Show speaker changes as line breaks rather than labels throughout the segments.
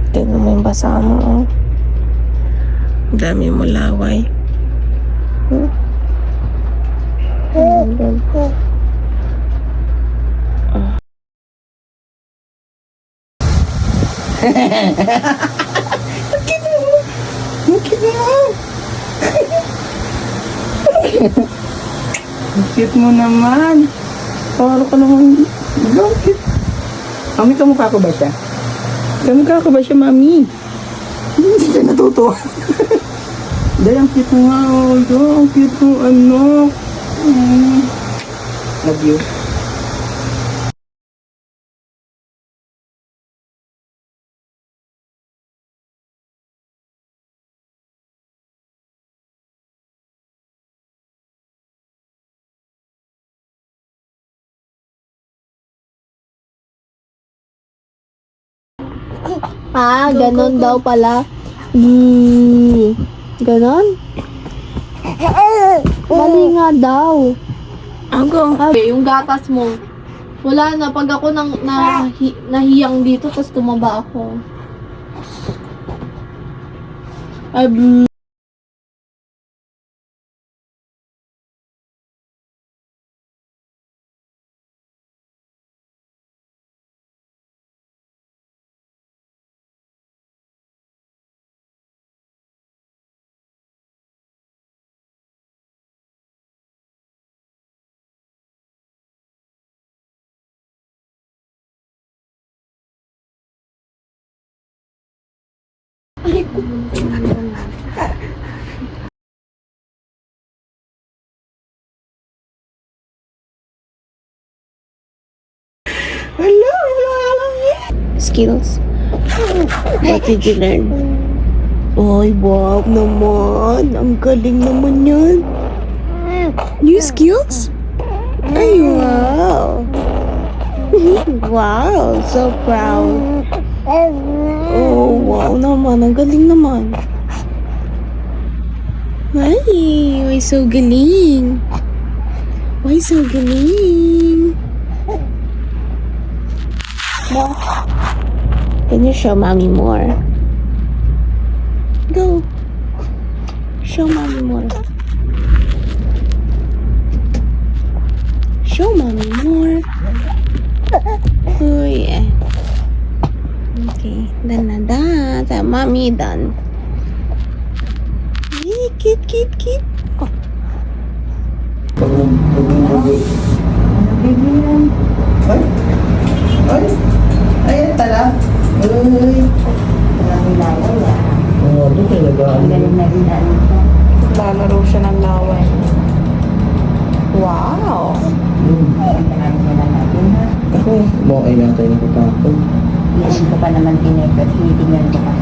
Tignan mo yung basa mo, oh. Ang dami mo laway.
Cute mo naman. Para ka naman. Ang cute. Mami, kamukha ko ba siya? Kamukha ko ba siya, Mami? Hindi siya natutuwa. Dahil ang cute mo nga. Oh, ang cute mo, anak. Love you.
Ganon daw pala. Ganon? Mali nga daw. Yung gatas mo. Wala na. Pag ako nahiyang dito, tapos tumaba ako.
Skills. What did you learn? Ay, wow naman. Ang galing naman yan. New skills? Ay, wow. Wow, so proud. Oh, wow naman. Ang galing naman. Ay, why so galing? Why so galing? Can you show mommy more? Go. Show mommy more. Show mommy more. Oh yeah. Okay, done na done. That mommy done. Hey, cute, cute, cute. Oh.
Ay! Ay! Ayan tala. Ay!
Maraming laway
Oo, ito talaga.
Ang galing na rin ano ito.
Lalaro siya ng laway. Wow.
Marami na lang natin ha.
Ako, okay na tayo nakatapon.
Hindi ko pa naman tinipot. Tinitingnan ko pa.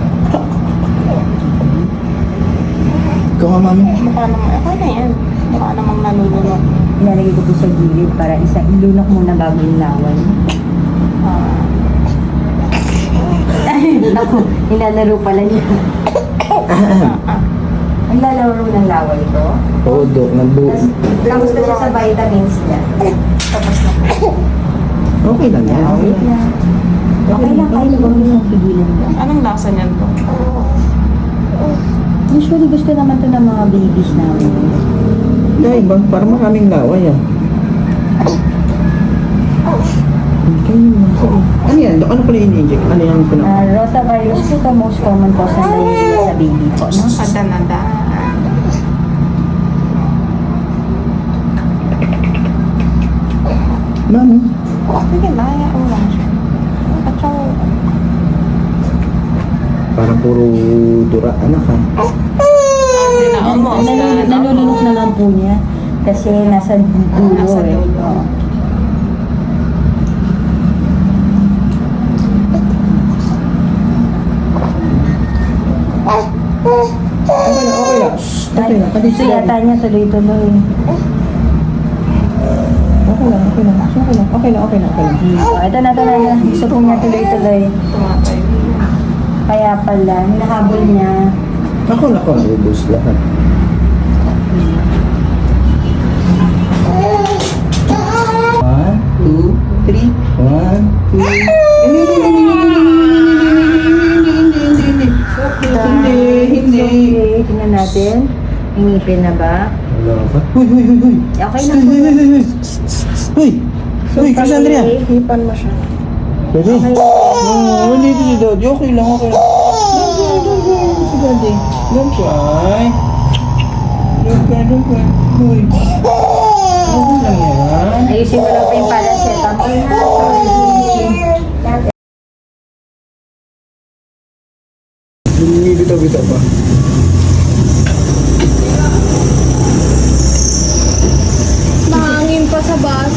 Ikaw nga, Mami.
Mukha namang, okay na yan. Mukha namang nalulunok.
Ilalagay ko po sa gilid para ilunok muna bago yung laway. Naku, nilalaro pala niya. Ang lalaro ng laway ito.
Oo, Dok.
Tapos na siya sa vitamins niya. Tapos na.
Okay lang yan.
Okay lang. Okay lang kahit huwag mo pigilan lang.
Anong lasa niyan to?
Usually gusto naman to ng mga babies namin.
Dahil ba? Parang maraming laway ah. Ano yan? Dok, ano pala ini-inject? Ano yan ko na?
Rotavirus ito most common cause ng diarrhea sa baby po, no?
Adan.
Mami.
Sige, maya ko lang siya. Pachaw.
Parang puro dura anak ha.
Nalulunok naman po niya kasi nasa dulo
Nasa
eh.
dulo.
Oo.
Okay lang. Okay lang.
Gusto yata niya tuloy-tuloy.
Okay lang.
Ito na. Gusto po niya tuloy-tuloy.
Tumatay.
Kaya pala, hinahabol niya.
Ako, ubos lahat. One, two, three. One, two.
Inipin na ba?
Wala ba? Huy!
Okay na po.
Huy! Huy, Cassandra!
Hipan mo siya.
Pwede? Oo, hindi si Daddy. Okay lang, okay lang. Don't cry si Daddy. Don't cry. Don't cry, don't cry. Huy. Okay lang yan.
Ayusin mo lang pa yung paracetamol na.
Bumibitaw-bitaw pa.
Mahangin pa sa bus.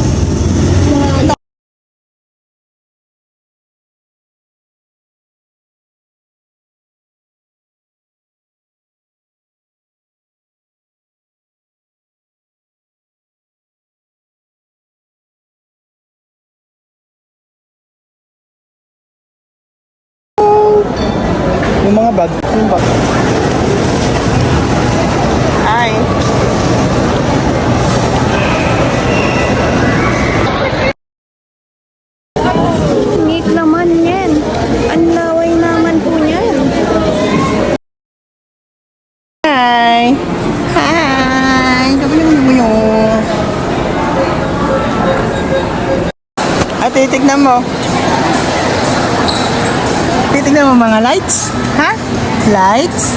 Yung mga bag, yung bag.
Ay. Neat naman yan. Ang laway naman po niyan. Hi! Hi!
At titignan mo. Titignan mo mga lights. Ha? Lights?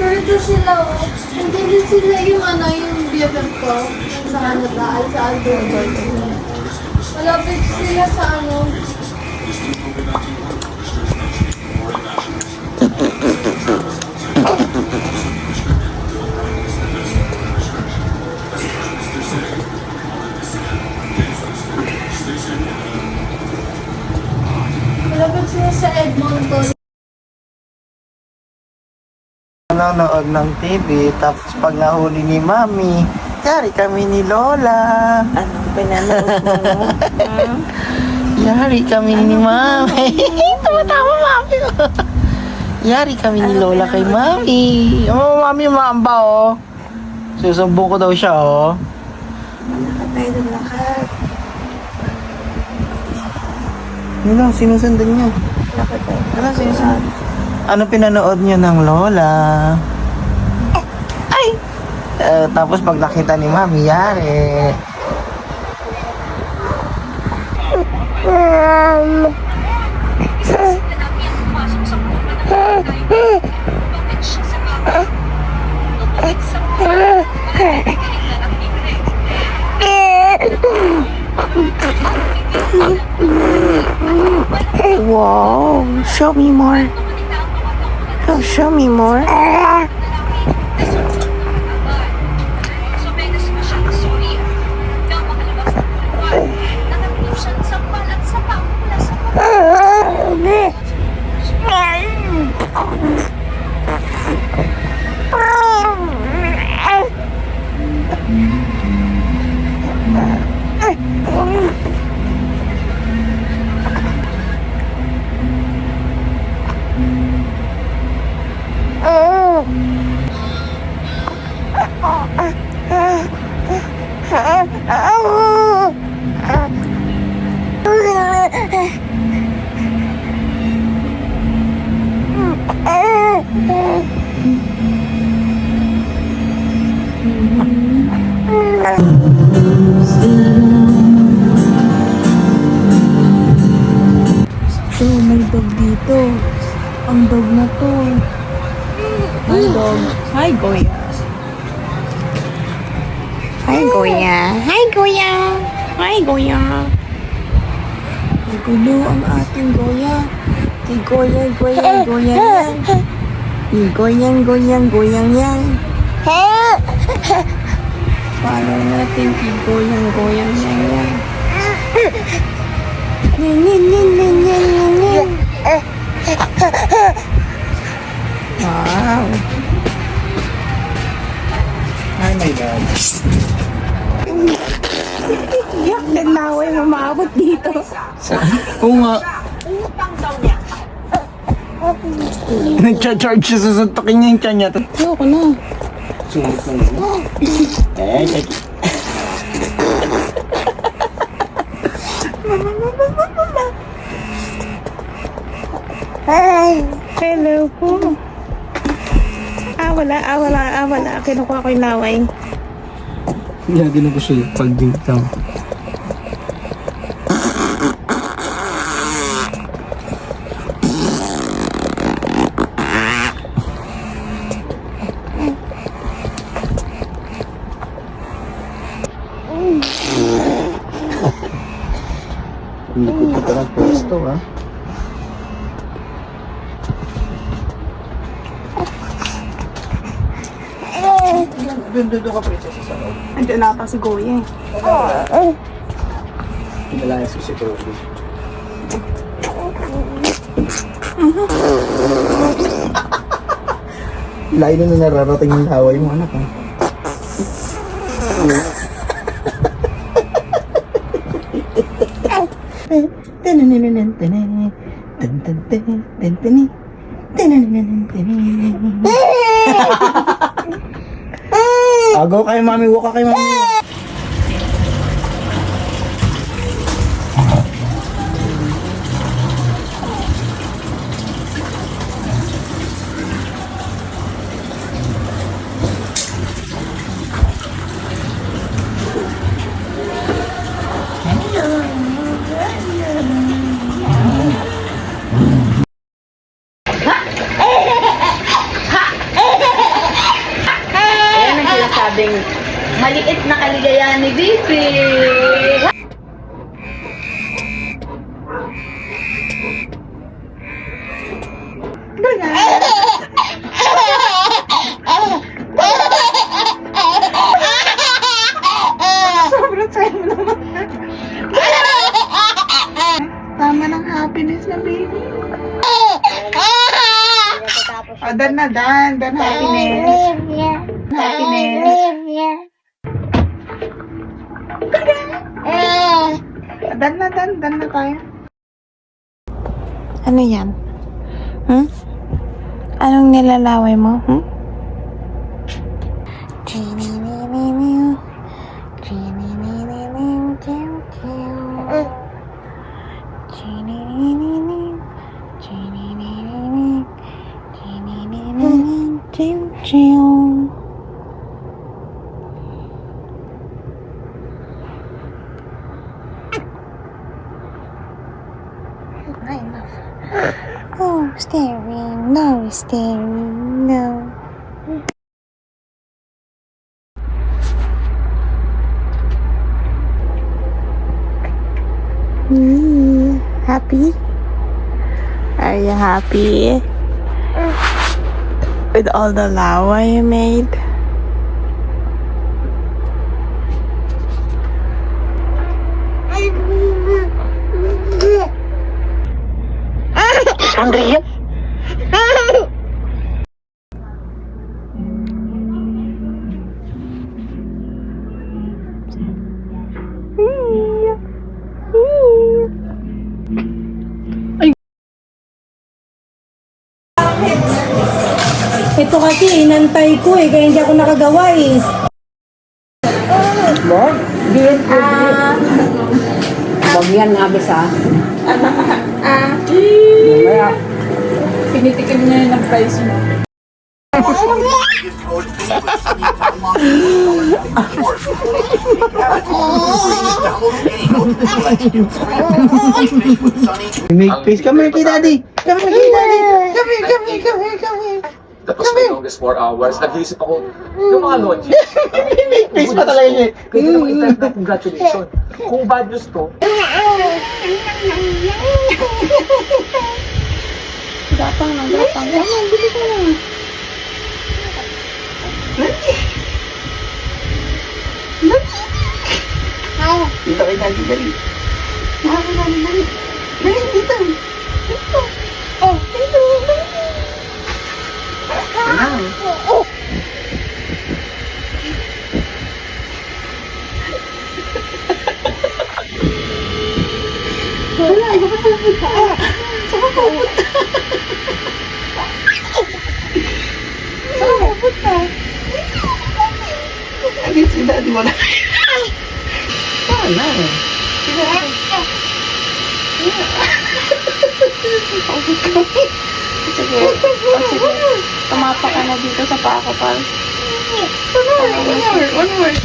Ganito sila, oh. Hindi sila yung ano, yung BFF ko. Yung sa ano, taal, sa Aldo. Malapit sila sa ano. Malapit sila sa Edmonton.
Nanonood ng TV, tapos pag nahuli ni Mami, yari kami ni Lola.
Anong pinanood mo?
Yari kami ni Mami. Tama-tama, Mami. Yari kami ni Lola kay Mami. Oh, Mami, maamba, oh. Susumbong ko daw siya, oh.
Tayo ng lahat.
Yun lang, sinusundan niya. Ano, sinusundan? Ano pinanood niyo ng Lola? Ay! Tapos pag nakita ni Mami, yari.
Wow, show me more. Oh, show me more.
So, may dog dito. Ang dog na to. Hi, dog. Hi, Goya.
Hi, Goya. Hi, Goya. Hi, Goya.
Gulo ang ating Goya.
Goyang, goyang, goyang yan. Goyang, goyang, goyang yan.
Follow natin i-goyang, goyang yan yan.
Nin, nin, nin, nin, nin, nin, nin.
Wow. Hi, my dad.
Yak, nagaway mamabot dito.
Oo nga. Nagcha-charge siya, susuntokin niya yung tiyan niya.
Ayoko na.
Sumot lang yun.
Hello po. Wala. Kinukuha ko yung laway.
Lagi na ko siya pag dito. Likod kita ng pwesto, ha? Doon ka, princess, sa loob.
Andiyan na pa si Goya eh.
Pinalaya si Toby. Lain na nararating yung laway mo, anak, ha? Go kay mami, walk ka kay mami.
Ayan ang sinasabing maliit na kaligayahan ni Bibi.
Sobrang saya mo naman. Tama ng happiness na baby. Dan happiness. Happiness. Dan na tayo. Ano yan? Anong nilalaway mo? Oh, staring, no, staring, no. Happy? Are you happy? With all the lava you made?
Andrea?
Ito kasi inantay ko eh, kaya hindi ako nakagawa eh.
Huwag yan nga bisa.
Pinitikim niya yun ng fries mo.
Make face. Come here, kay daddy. Come here, kay daddy. Come here.
Tapos may longest 4 hours, nag-iisip ako, yung mga logic.
Make face pa talaga niya.
Pwede naman i-type na congratulations. Kung bad news to,
Gapang. Gapang, bili ko na.
Dito kay daddy, dali.
Dali, dito. Wala, baka pupunta. Saka pupunta.
Agad si daddy, wala. Wala.
Sige. O sige. Tumapa ka na dito sa paa ko, pal.
One more.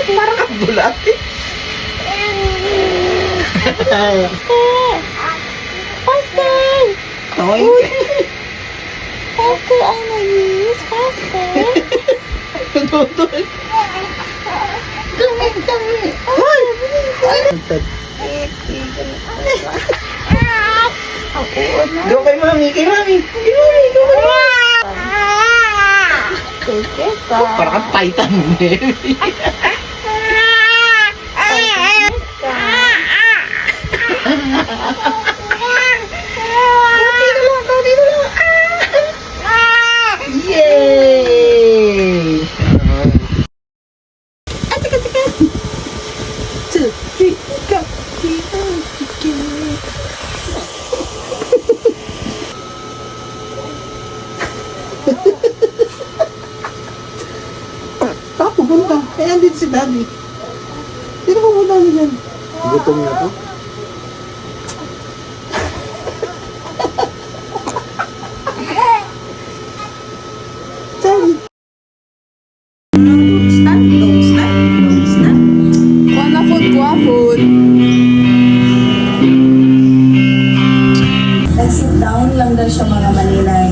Parang kang bulati.
Faster!
Toy.
Faster, Anaïs! Faster!
Tutoy. Go kay mami, kay mami. Kay mami, go kay mami. Parang kang Titan, baby. Yay! Two, three, go. Papo, punta. Kaya andito si Daddy. Sino ba muna niyan? Gutom na to. Daddy. Don't stop, don't stop, don't stop.
Kuha food, kuha food.
Nag-sit down lang daw siya mga Manilay.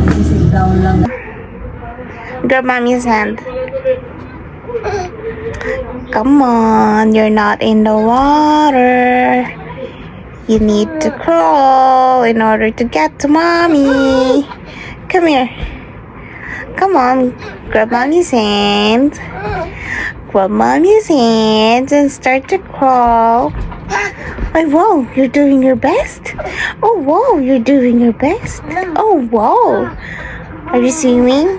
Nag-sit down lang.
Grab mommy's hand. Come on, you're not in the water. You need to crawl in order to get to mommy. Come here. Come on, grab mommy's hand. Grab mommy's hand and start to crawl. Oh, wow, you're doing your best. Oh, wow, you're doing your best. Oh, wow. Are you swimming?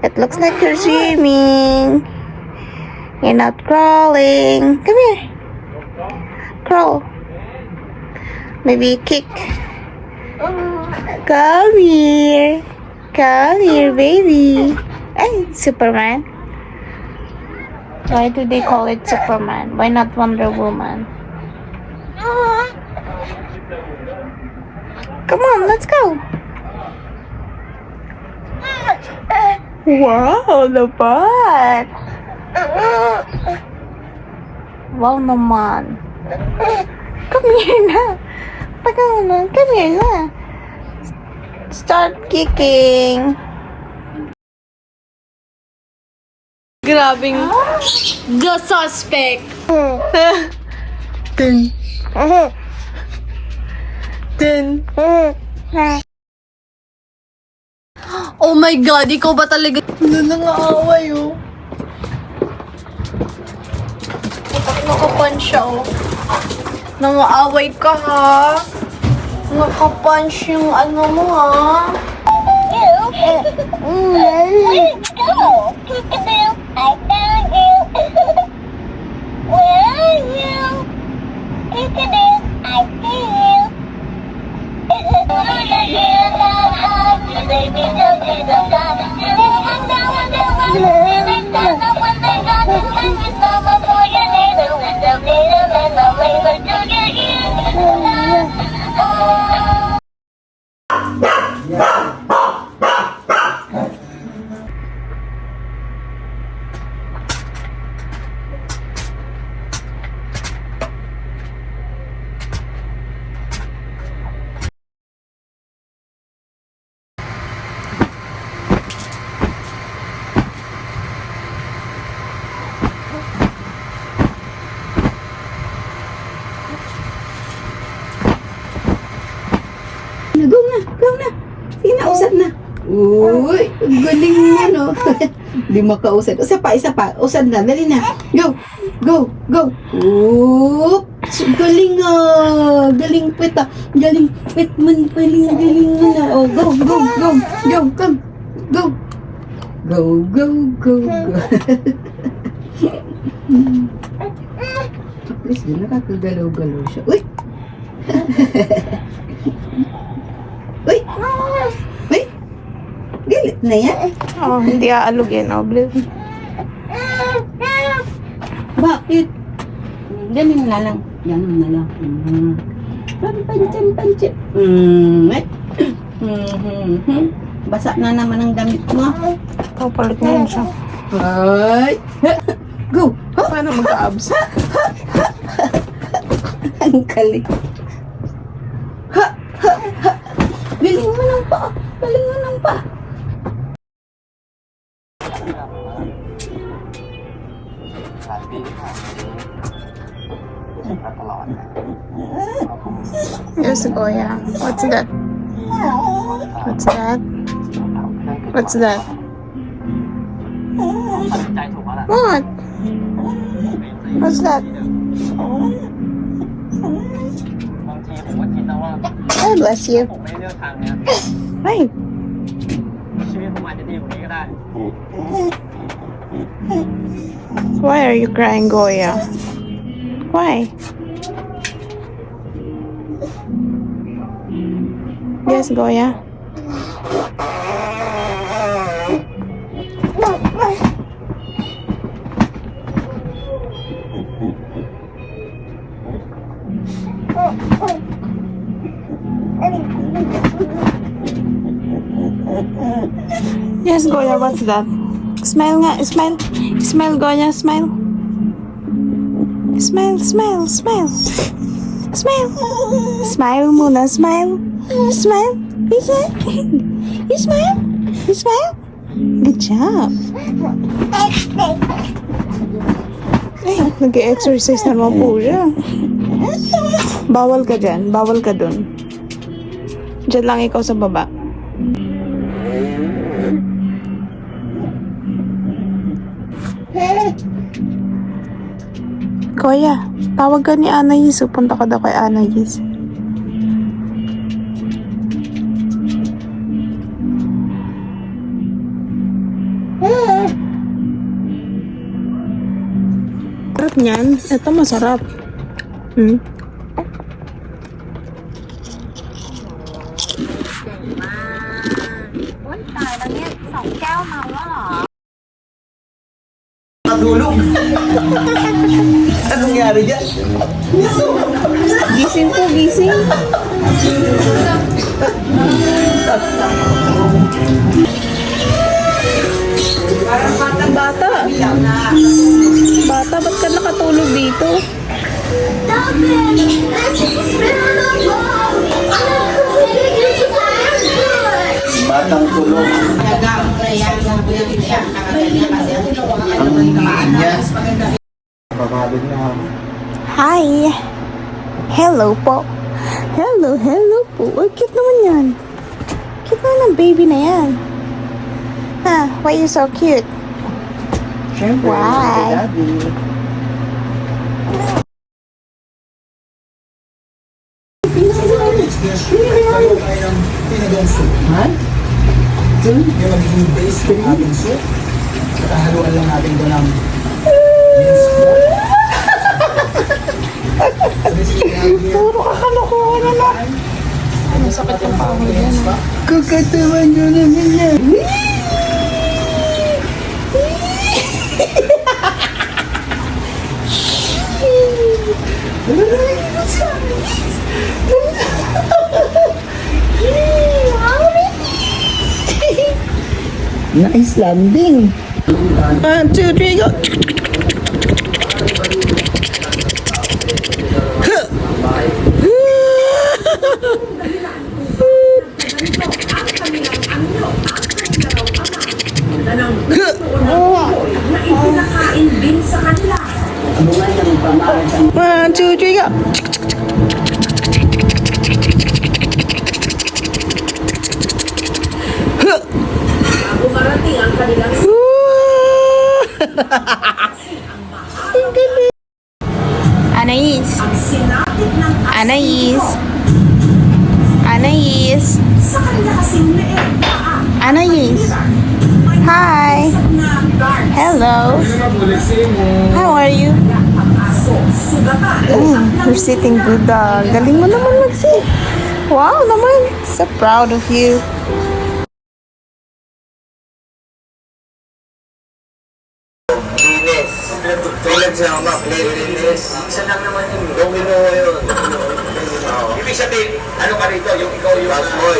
It looks like you're swimming. You're not crawling. Come here. Crawl. Maybe kick. Come here. Come here, baby. Hey, Superman. Why do they call it Superman? Why not Wonder Woman? Come on, let's go. Wow, dapat. Wow naman. Come here na. Tagal na. Come here na. Start kicking. Grabing the suspect. Dun. Dun. Oh my God, ikaw ba talaga?
Nangangaaway, oh.
Nakapan siya, oh. Nangaaway ka, ha? Nakapunch yung ano mo, ha?
Go na. Sige na, usap na. Uy, galing mo, no? Hindi makausad. Isa pa. Usad na, dali na. Go. Oop. Galing galing pit ah. Galing pit man, galing mo na. Oh, go. Come. Go. Please, di nakakagalaw-galaw siya. Uy! Uy! Galit na yan.
Oh, hindi aalog yan, oh. Blue.
Bakit? Ganun na lang. Yan na lang. Pancit. Ay. Basa na naman ang damit mo.
Papalit mo yun siya.
Ay. Go.
Paano magka-abs?
Ang galing. Galing mo ng pa. Galing mo ng pa.
Yes, Goya. What's that? What's that? What's that? What? What's that? God bless you. Hey. Why are you crying, Goya? Why? Yes, Goya. Yes, Goya, what's that? Smile nga, smile. Smile, Goya, smile. Smile, smile, smile. Smile. Smile muna, smile. Smile. You smile. You smile. You smile. Good job. Ay, nag-exercise na naman po siya. Bawal ka dyan. Bawal ka dun. Diyan lang ikaw sa baba. Kuya, tawag ka ni Anais. Punta ka daw kay Anais. Sarap niyan. Ito masarap.
Natulog. Anong nangyari dyan?
Gising po, gising. Bata. Bata, ba't ka nakatulog dito?
Batang tulog. Ang niya. Papagod na.
Hi! Hello po. Hello, hello po. Ay, cute naman yan. Cute naman ang baby na yan. Ah, why you so cute?
Siyempre,
Why?
daddy.
Yung magiging base ng ating soup. Kahaluan lang natin ito ng
Puro kakalokohan na lang. Masakit ang pangod yan.
Kakatawan nyo naman yan. Nice landing. 1, 2, 3, go. One, two, three, go.
Anais. Anais. Anais. Anais. Hi. Hello. How are you? You're sitting good. Galing mo naman mag-sit. Wow naman. So proud of you.
Linis.
Tulad sa mga cleanliness. Isa lang naman yung domino yun. Ibig sabihin, ano ka rito? Yung ikaw yung boy.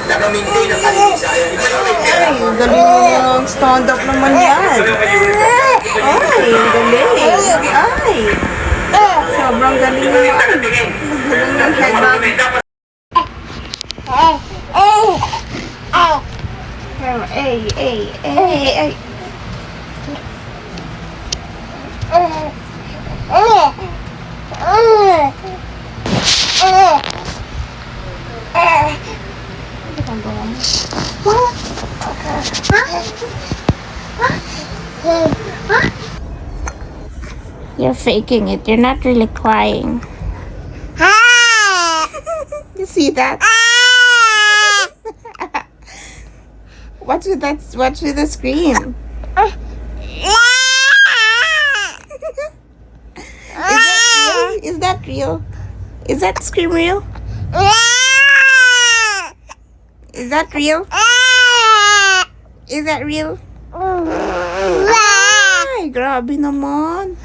Nag-maintain ang kalinisan. Iba yung maintain.
Ay, galing mo yung stand up naman yan. Ay, galing. Ay. Sobrang galing mo yan. Galing yung headbang. Ay. You're faking it. You're not really crying. You see that? What's with that? What's with the scream? Is that real? Is that scream real? Is that real? Is that real? Ay, grabe naman.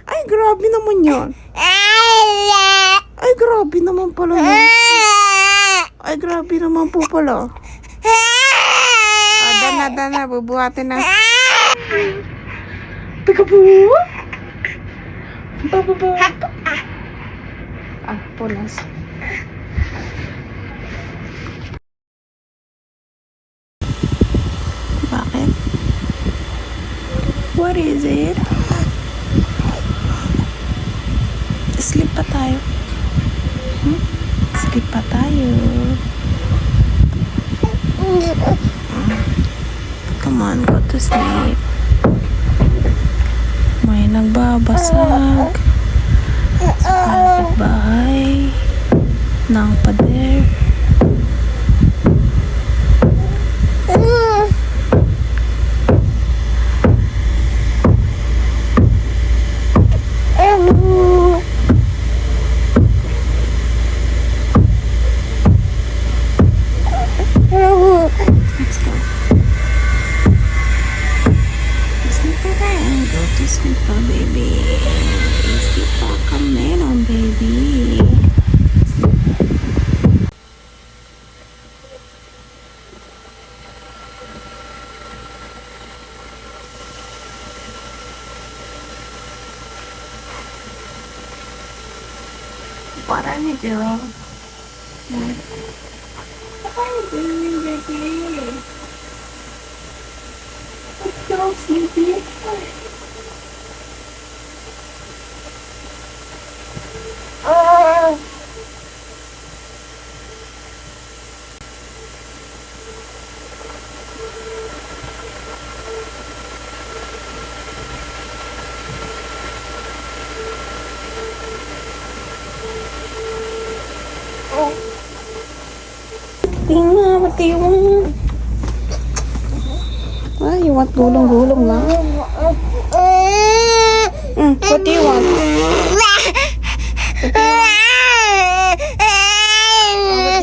Ay, grabe naman yun. Ay, grabe naman pala yun. Ay, grabe naman po pala. Dana, bubuhatin na. Peekaboo! Ah, punas. Bakit? What is it? Sleep pa tayo. Sleep pa tayo. Come on, go to sleep. May nagbabasag sa bahay ng pader. Let's go. Sleep pa tayo. Go to sleep pa, baby. Sleep pa ka meron, baby. What are you doing? What are you doing, baby? It's so sleepy. Tingnan, patiwan. Ah, you want gulong-gulong lang? What do you want? What do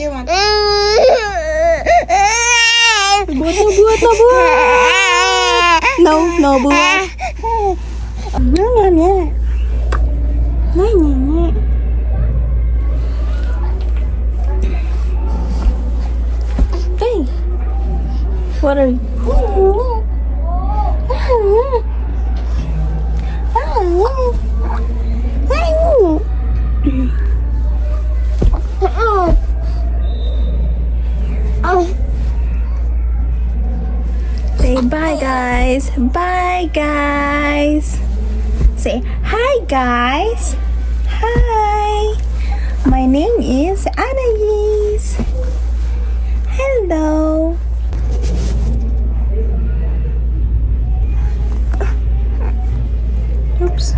you want? Buat na buat. No, buat. Nah. Hey, what are you? Say bye, guys. Bye, guys. Say hi, guys. Hi. My name is Anais. Hello. Oops.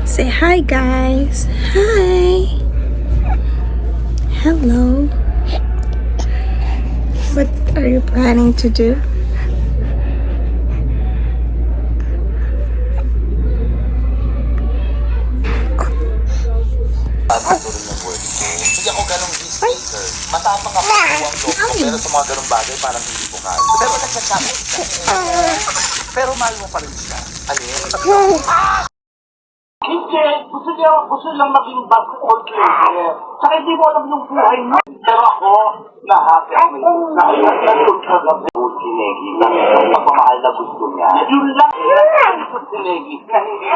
Say hi, guys. Hi. Hello. What are you planning to do?
Hindi ako ganong peacemaker. Matapang ako sa buwang loob ko, pero sa mga ganong bagay, parang hindi ko kaya. Pero nagsasabi siya. Pero mahal mo pa rin siya. Alin? Hindi. Gusto lang maging basketball player. Saka hindi mo alam yung buhay mo. Pero ako, lahat ako nahiyag sa gabi. Si Negi, ang pagmamahal na gusto niya. Yun lang. Si Negi, na hindi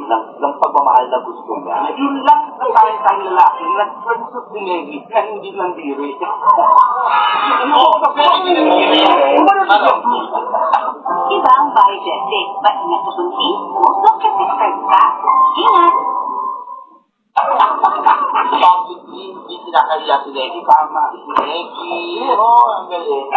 ng pagmamahal na gusto niya. Yun lang sa tayong lalaki. Nagpansot si Negi, na hindi nandiri.
Iba ang budget eh. Ba't niya susuntin? Huwag ka discard ka. Ingat!
Bakit hindi kinakaya si Negi? Tama. Si Negi. Oo, ang galing.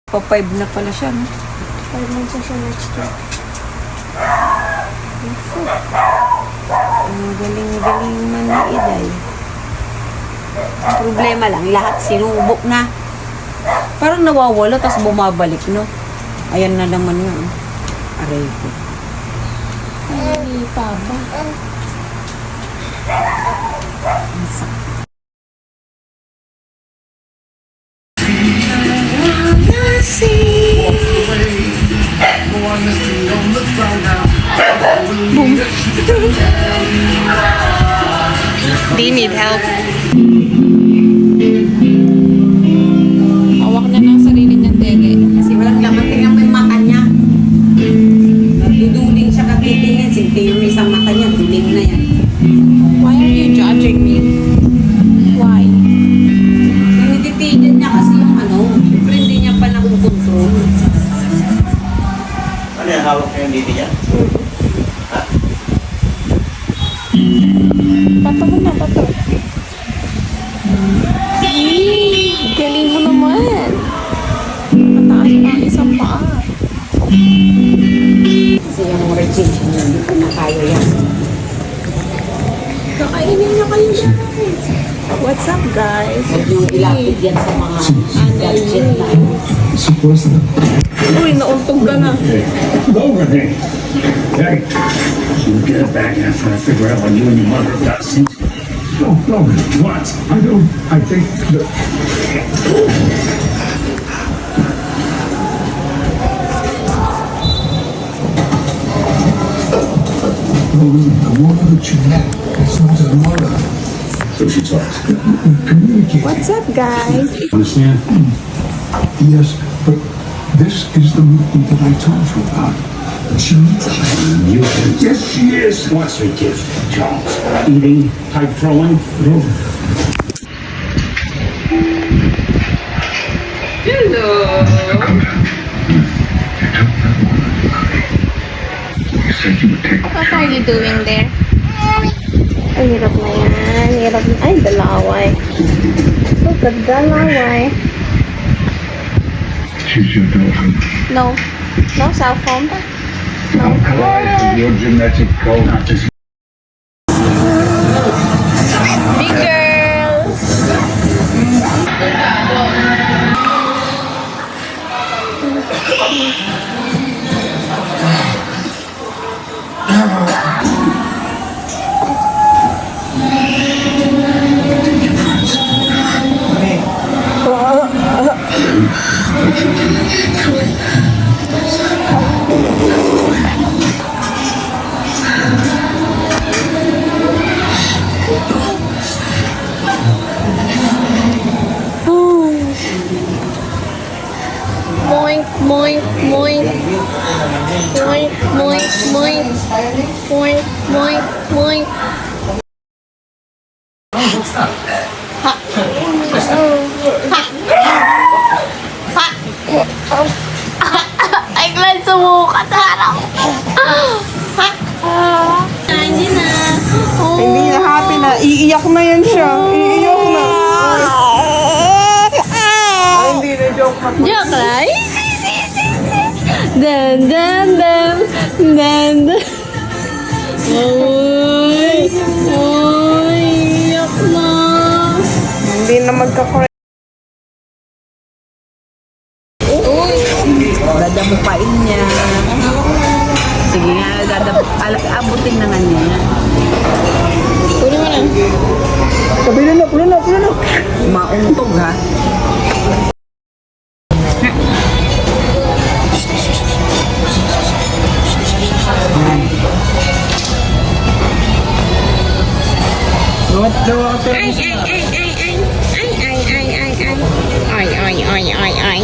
Pa-5 na pala siya, no?
5 months na siya next year.
Ang galing-galing man ni Iday. Ang problema lang, lahat sinubok na. Parang nawawala, tapos bumabalik, no? Ayan na naman nga. Aray ko.
Ay, papa.
Ang sakit.
Do you need help?
Hawak na ng sarili niyang dede.
Kasi walang laman, tingnan mo yung mata niya. Nagduduling siya katitingin. Sintiris ang mata niya, duling na yan.
Why are you judging me? Why?
Tinititigil niya kasi yung ano, siyempre hindi niya pa nakukontrol.
Ano yung hawak niyo yung dito niya?
Pato mo na, pato. Galing mo naman. Mataas pa ang isang paa.
Kasi yung Regine, hindi ko na kaya yan.
Kakainin niya kayo, guys. What's up, guys?
Huwag niyong ilapit yan sa mga gadget na.
Uy, nauntog ka na.
Go over there. Hey, you get it back after I figure out when you and your mother got seen. No, no, what? I think that... The woman that you met is not her mother. So she talks. Communicate.
What's up, guys?
Understand? Yes, but this is the movement that I told you about. Yes, she is.
What's her gift, Charles? Eating, type throwing?
What are you doing there? Ay, hirap na yan. Hirap na. Ay, dalaway. Look at dalaway.
She's your daughter.
No. No cell phone. No.
Your genetic code.
Big girl. Moink, moink, moink. Moink, moink, moink. Moink, moink, moink. Ay, Glenn, sumuka sa harap. Hindi na.
Hindi na happy na. Iiyak na yan siya. Iiyak na. Ay, hindi na joke na.
Joke lang. Dan, dan, dan. Dan, dan. Uy. Uy. Iyak na.
Hindi na magkakorek.
Dadamupain niya. Sige nga, abutin na nga niya.
Kunin mo na.
Pulo na, pulo na, pulo na.
Mauntog ha.
Dawa ka
Ay, ay, ay, ay, ay. Ay, ay, ay, ay, ay. Ay, ay, ay, ay, ay.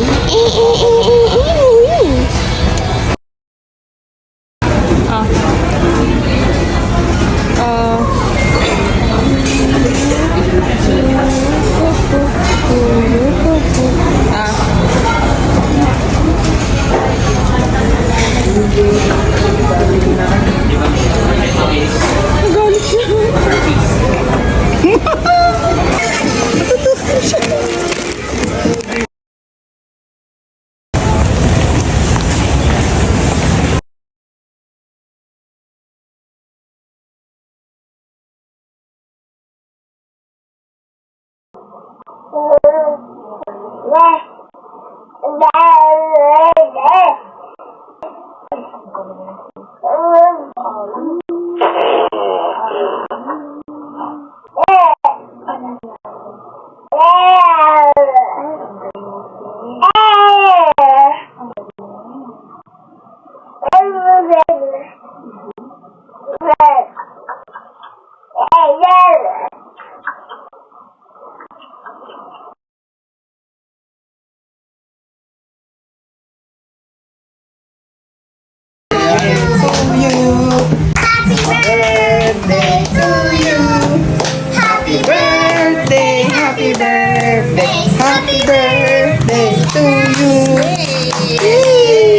Happy birthday to you.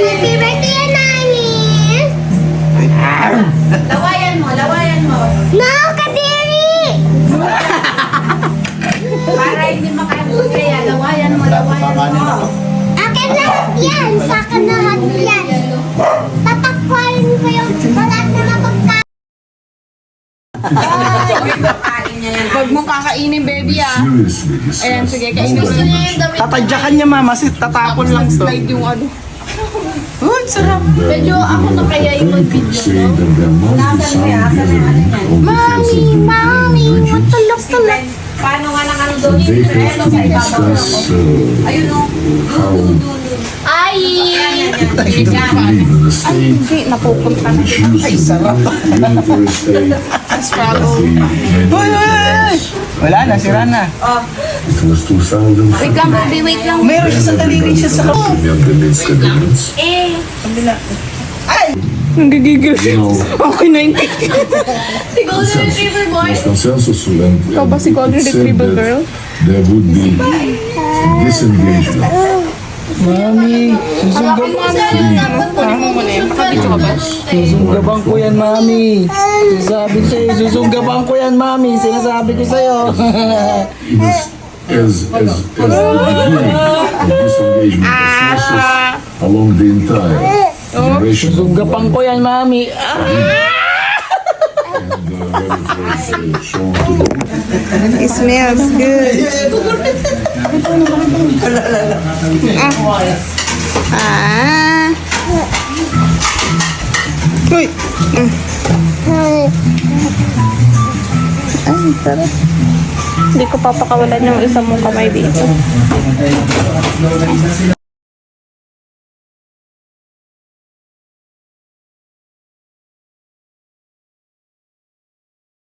Happy birthday, Nani!
Lawayan mo, lawayan mo.
No, Kadiri!
Para hindi makaabot kaya, lawayan mo, lawayan mo.
Akin lahat yan! Sa akin lahat yan! Tatakwain ko yung lahat na mapagkain.
Huwag mong kakainin, baby, ah. Ayan, sige, kainin mo.
Tatadyakan niya, mama. Tatapon lang to.
Slide yung ano.
Uy, sarap.
Medyo ako na kaya yung mag-video, no?
Nasaan mo yan? Asan yung ano niyan?
Mami, mami, matulog-tulog.
Paano nga lang ano doon yung treno sa ibabaw ako? Ayun o.
Ay!
believe in the state
Hindi, napupunta na.
which used to be unitary state that the Mediterranean.
Wala na, sira na.
It was 2000.
Wait lang, baby, wait lang.
Meron siya sa daliri siya sa
Minsk agreements.
Nagigigil siya.
You know,
Okay na yung
Si Golden Retriever boy.
there's consensus and
Ikaw ba si Golden
it said
Retriever
that
girl?
there would be disengagement.
Mami, susunggaban ko yan, Mami. Sinasabi ko sa'yo, susunggaban ko yan, Mami. Sinasabi ko sa'yo.
As the beginning of disengagement of forces along the entire duration of the
Susunggaban ko yan, Mami.
and Eritrea is shown to go.
It smells good. Ah. Uy. Ay, sarap. Hindi ko papakawalan yung isa mong kamay dito.